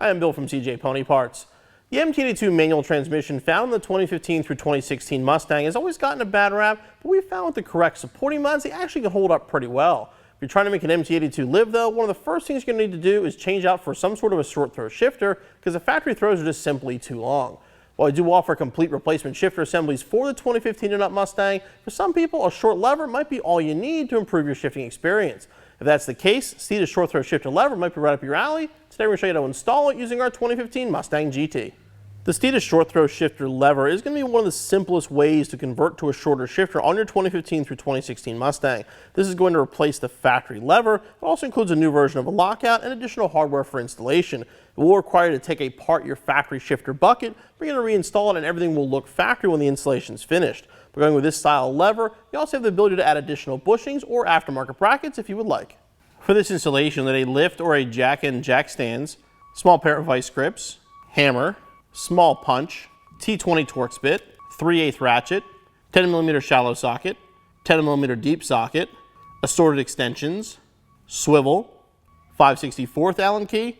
I am Bill from CJ Pony Parts. The MT82 manual transmission found in the 2015 through 2016 Mustang has always gotten a bad rap, but we found with the correct supporting mods, they actually can hold up pretty well. If you're trying to make an MT82 live though, one of the first things you're going to need to do is change out for some sort of a short throw shifter because the factory throws are just simply too long. While I do offer complete replacement shifter assemblies for the 2015 and up Mustang, for some people a short lever might be all you need to improve your shifting experience. If that's the case, Steeda's short throw shifter lever might be right up your alley. Today we're going to show you how to install it using our 2015 Mustang GT. The Steeda short throw shifter lever is going to be one of the simplest ways to convert to a shorter shifter on your 2015 through 2016 Mustang. This is going to replace the factory lever. It also includes a new version of a lockout and additional hardware for installation. It will require you to take apart your factory shifter bucket, we're going to reinstall it, and everything will look factory when the installation is finished. We're going with this style of lever. You also have the ability to add additional bushings or aftermarket brackets if you would like. For this installation, let a lift or a jack and jack stands, small pair of vice grips, hammer, small punch, T20 Torx bit, 3/8 ratchet, 10mm shallow socket, 10mm deep socket, assorted extensions, swivel, 5/64 Allen key,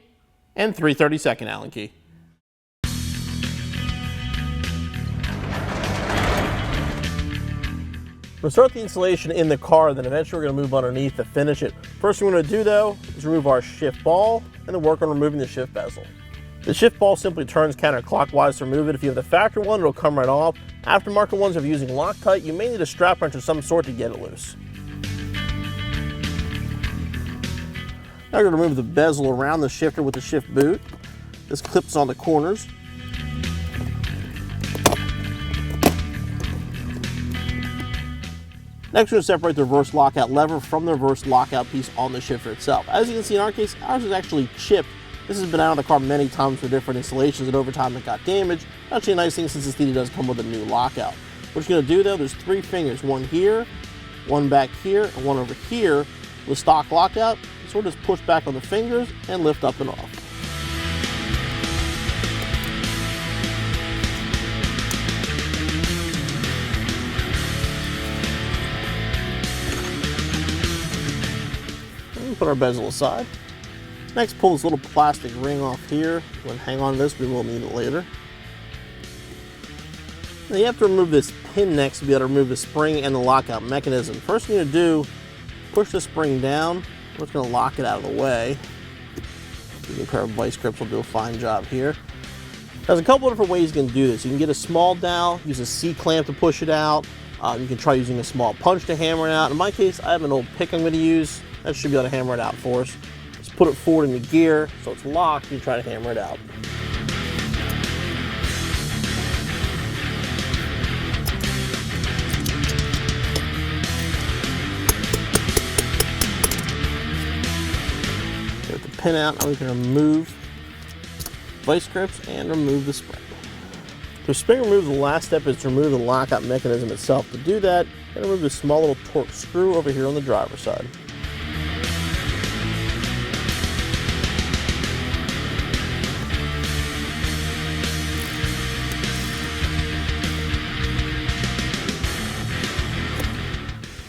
and 3/32 Allen key. We'll start the installation in the car, then eventually we're going to move underneath to finish it. First thing we're going to do though is remove our shift ball and then work on removing the shift bezel. The shift ball simply turns counterclockwise to remove it. If you have the factory one, it'll come right off. Aftermarket ones, if you're using Loctite, you may need a strap wrench of some sort to get it loose. Now we're going to remove the bezel around the shifter with the shift boot. This clips on the corners. Next, we're going to separate the reverse lockout lever from the reverse lockout piece on the shifter itself. As you can see in our case, ours is actually chipped. This has been out of the car many times for different installations, and over time it got damaged. Actually a nice thing since the Steeda does come with a new lockout. What you're going to do though, there's 3 fingers, one here, one back here, and one over here. With stock lockout, you sort of just push back on the fingers and lift up and off. And put our bezel aside. Next, pull this little plastic ring off here. We're going to hang on to this, we will need it later. Now you have to remove this pin next to be able to remove the spring and the lockout mechanism. First thing you're going to do, push the spring down. We're just going to lock it out of the way. Using a pair of vice grips will do a fine job here. There's a couple of different ways you can do this. You can get a small dowel, use a C-clamp to push it out. You can try using a small punch to hammer it out. In my case, I have an old pick I'm going to use. That should be able to hammer it out for us. Put it forward into gear so it's locked, you try to hammer it out. Get the pin out, now we can remove vice grips and remove the spring. To spring remove, the last step is to remove the lockout mechanism itself. To do that, I'm going to remove this small little Torx screw over here on the driver's side.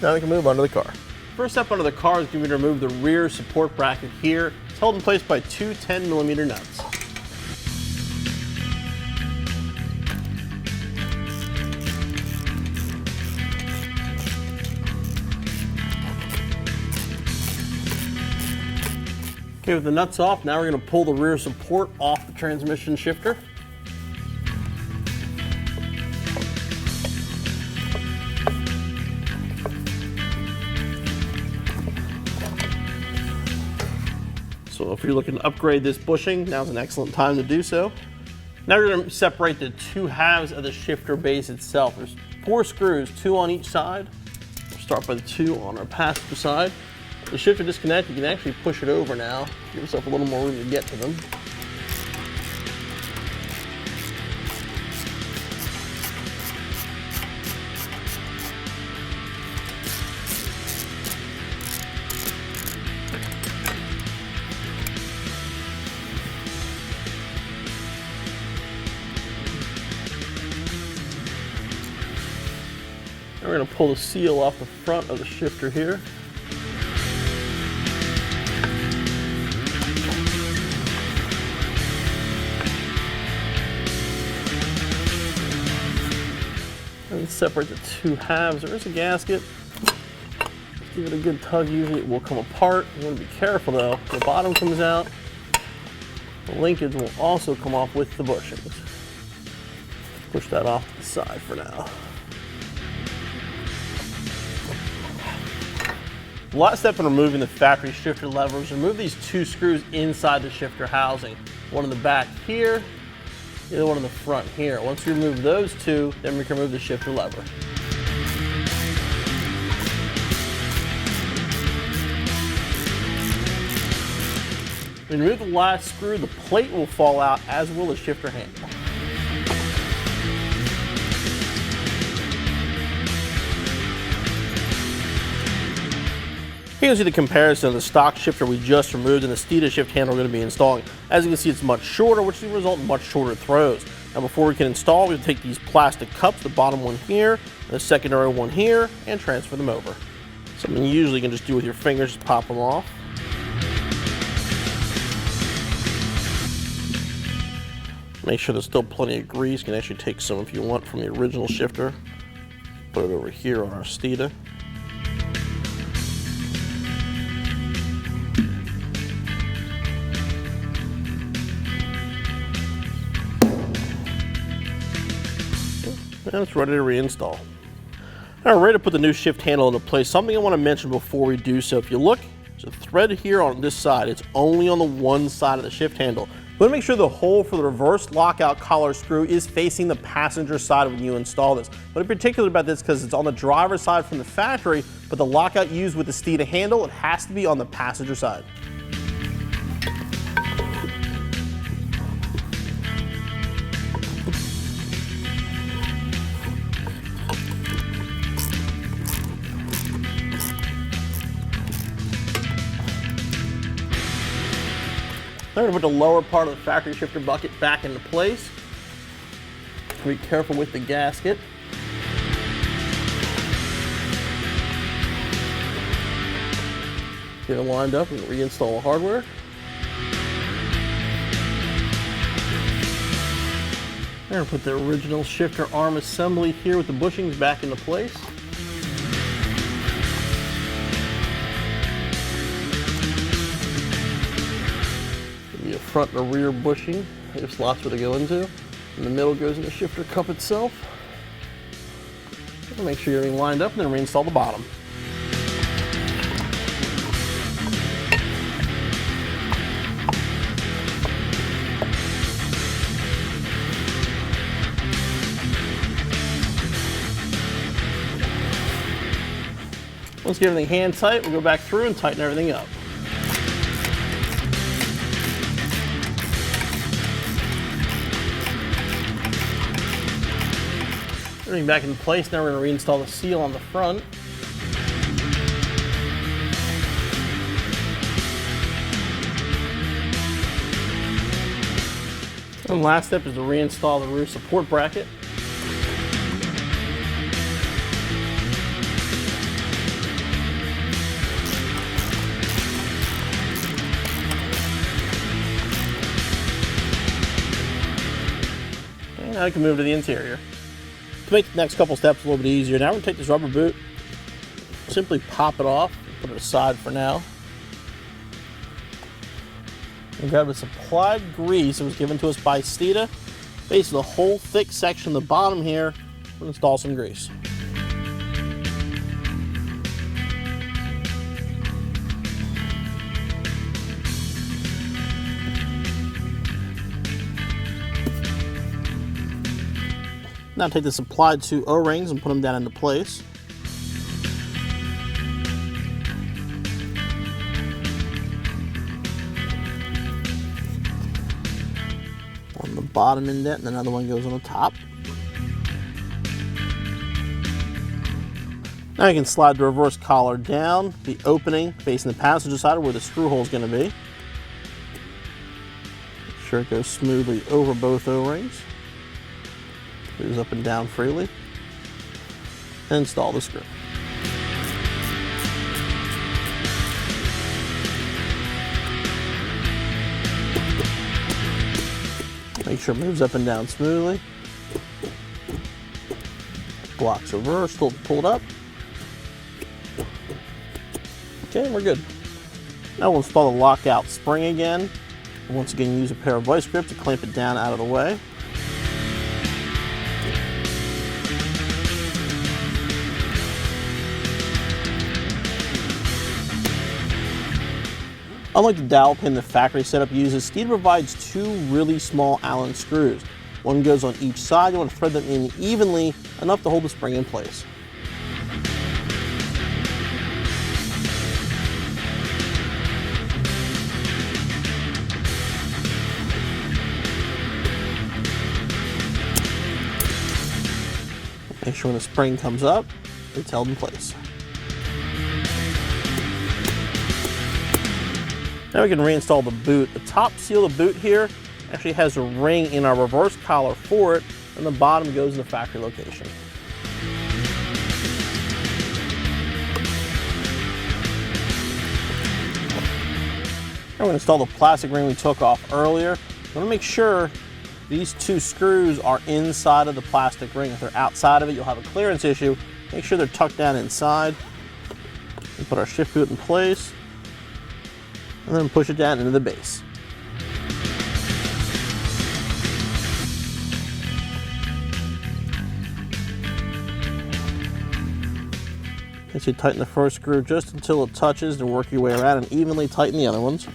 Now we can move under the car. First step under the car is going to be to remove the rear support bracket here. It's held in place by 2 10mm nuts. Okay, with the nuts off, now we're going to pull the rear support off the transmission shifter. So if you're looking to upgrade this bushing, now's an excellent time to do so. Now we're going to separate the 2 halves of the shifter base itself. There's 4 screws, 2 on each side. We'll start by the 2 on our passenger side. The shifter disconnect, you can actually push it over now. Give yourself a little more room to get to them. We're going to pull the seal off the front of the shifter here. And separate the two halves. There is a gasket. Give it a good tug, usually it will come apart. You want to be careful though. The bottom comes out. The linkage will also come off with the bushings. Push that off to the side for now. The last step in removing the factory shifter levers, remove these two screws inside the shifter housing. One in the back here, the other one in the front here. Once we remove those two, then we can remove the shifter lever. When you remove the last screw, the plate will fall out, as will the shifter handle. Here you can see the comparison of the stock shifter we just removed and the Steeda shift handle we're going to be installing. As you can see, it's much shorter, which will result in much shorter throws. Now before we can install, we'll take these plastic cups, the bottom one here, and the secondary one here, and transfer them over. Something you usually can just do with your fingers, just pop them off. Make sure there's still plenty of grease. You can actually take some if you want from the original shifter. Put it over here on our Steeda. And it's ready to reinstall. Now we're ready to put the new shift handle into place. Something I want to mention before we do so. If you look, there's a thread here on this side. It's only on the one side of the shift handle. We want to make sure the hole for the reverse lockout collar screw is facing the passenger side when you install this. But in particular about this because it's on the driver's side from the factory, but the lockout used with the Steeda handle, it has to be on the passenger side. I'm going to put the lower part of the factory shifter bucket back into place. Be careful with the gasket. Get it lined up and reinstall the hardware. I'm going to put the original shifter arm assembly here with the bushings back into place. Front and rear bushing, there's slots where they go into. And the middle goes in the shifter cup itself. Make sure you're everything lined up and then reinstall the bottom. Once you get everything hand tight, we'll go back through and tighten everything up. Everything back in place. Now we're going to reinstall the seal on the front. And last step is to reinstall the rear support bracket. And now we can move to the interior. To make the next couple steps a little bit easier, now we're going to take this rubber boot, simply pop it off, put it aside for now. And grab the supplied grease that was given to us by Steeda. Basically the whole thick section of the bottom here, we'll install some grease. Now take the supplied two O-rings and put them down into place. On the bottom indent, and another one goes on the top. Now you can slide the reverse collar down, the opening facing the passenger side where the screw hole is going to be. Make sure it goes smoothly over both O-rings. Moves up and down freely. And install the screw. Make sure it moves up and down smoothly. Blocks reversed, pull it up. Okay, we're good. Now we'll install the lockout spring again. Once again, use a pair of vice grips to clamp it down out of the way. Unlike the dowel pin the factory setup uses, Steeda provides two really small Allen screws. One goes on each side. You want to thread them in evenly, enough to hold the spring in place. Make sure when the spring comes up, it's held in place. Now we can reinstall the boot. The top seal of the boot here actually has a ring in our reverse collar for it, and the bottom goes in the factory location. Now we're going to install the plastic ring we took off earlier. I want to make sure these two screws are inside of the plastic ring. If they're outside of it, you'll have a clearance issue. Make sure they're tucked down inside. We put our shift boot in place, and then push it down into the base. So you tighten the first screw just until it touches and work your way around and evenly tighten the other ones.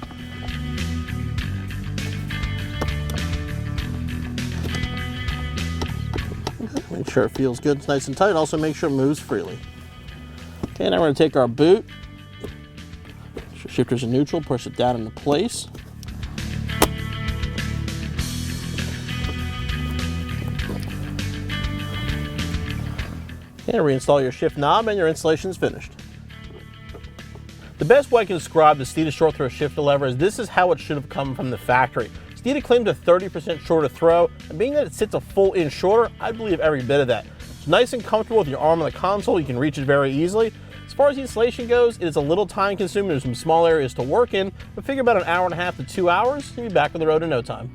Make sure it feels good, it's nice and tight. Also make sure it moves freely. Okay, now we're going to take our boot. Shifters in neutral, push it down into place. And reinstall your shift knob and your installation is finished. The best way I can describe the Steeda short throw shifter lever is this is how it should have come from the factory. Steeda claimed a 30% shorter throw, and being that it sits a full inch shorter, I believe every bit of that. It's nice and comfortable with your arm on the console, you can reach it very easily. As far as the installation goes, it is a little time consuming, there's some small areas to work in, but figure about an hour and a half to 2 hours, you'll be back on the road in no time.